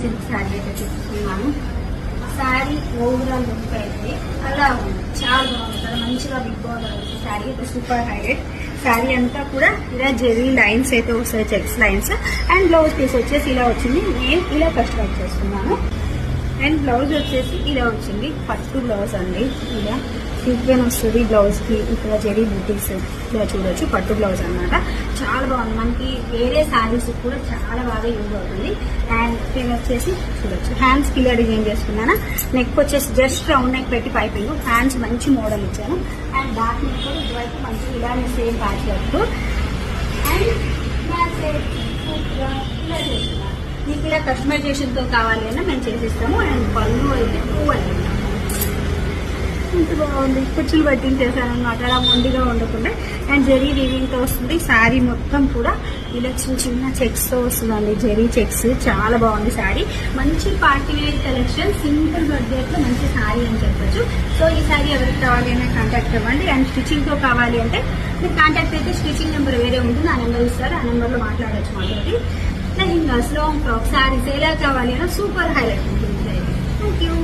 Silk sari అయితే చూపిస్తున్నాను. Sari overall look అయితే అలా ఉంది, చాలా బాగుంది కదా, మంచిగా బిగ్ బార్డర్ ఉంది. శారీ అయితే సూపర్ హైలైట్. శారీ అంతా కూడా ఇలా జెరీ లైన్స్ అయితే వస్తాయి, checks lines. And blouse piece వచ్చేసి ఇలా వచ్చింది, నేను ఇలా కస్టమైజ్ చేస్తున్నాను. అండ్ బ్లౌజ్ వచ్చేసి ఇలా వచ్చింది, పట్టు బ్లౌజ్ అండి. ఇలా సీక్వెన్ వస్తుంది బ్లౌజ్ కి, ఇక్కడ జెరీ బూటీస్ ఇలా చూడొచ్చు, పట్టు బ్లౌజ్ అన్నమాట. చాలా బాగుంది, మనకి వేరే శారీస్ కూడా చాలా బాగా యూజ్ అవుతుంది. అండ్ నేను వచ్చేసి చూడొచ్చు హ్యాండ్స్ కి ఇలా డిజైన్ చేసుకున్నాను. నెక్ వచ్చేసి జస్ట్ రౌండ్ నెక్ పెట్టి పైపింగ్, హ్యాండ్స్ మంచి మోడల్ ఇచ్చాను. అండ్ బ్యాక్ నెక్ కూడా ఇటువైపు మంచి ఇలానే సేమ్ ప్యాచ్ వర్క్. అండ్ ఇలా చేస్తున్నాను. మీకు ఇలా కస్టమైజేషన్ తో కావాలి అన్నా మేము చేసిస్తాము. అండ్ పళ్ళు అయితే పువ్వు ఎంత బాగుంది, కుచ్చులు పట్టించేసాను అనమాట, అలా మొండిగా ఉండకుండా. అండ్ జెరీ వీవింగ్ తో వస్తుంది. శారీ మొత్తం కూడా ఇలా చిన్న చిన్న చెక్స్ తో వస్తుందండి, జెరీ చెక్స్. చాలా బాగుంది శారీ, మంచి party wear collection, simple budget లో మంచి శారీ అని చెప్పొచ్చు. సో ఈ శారీ ఎవరికి కావాలి అనే కాంటాక్ట్ అవ్వండి. అండ్ స్టిచ్చింగ్ తో కావాలి అంటే మీరు కాంటాక్ట్ అయితే స్టిచ్చింగ్ నెంబర్ వేరే ఉంటుంది, ఆ నెంబర్ ఇస్తారు, ఆ నెంబర్ లో మాట్లాడచ్చు మాతోటి. లెహింగాస్, లాంగ్ ఫ్రాక్, శారీస్ ఎలా కావాలి అన్న సూపర్ హైలైట్ ఉంటుంది. Thank you.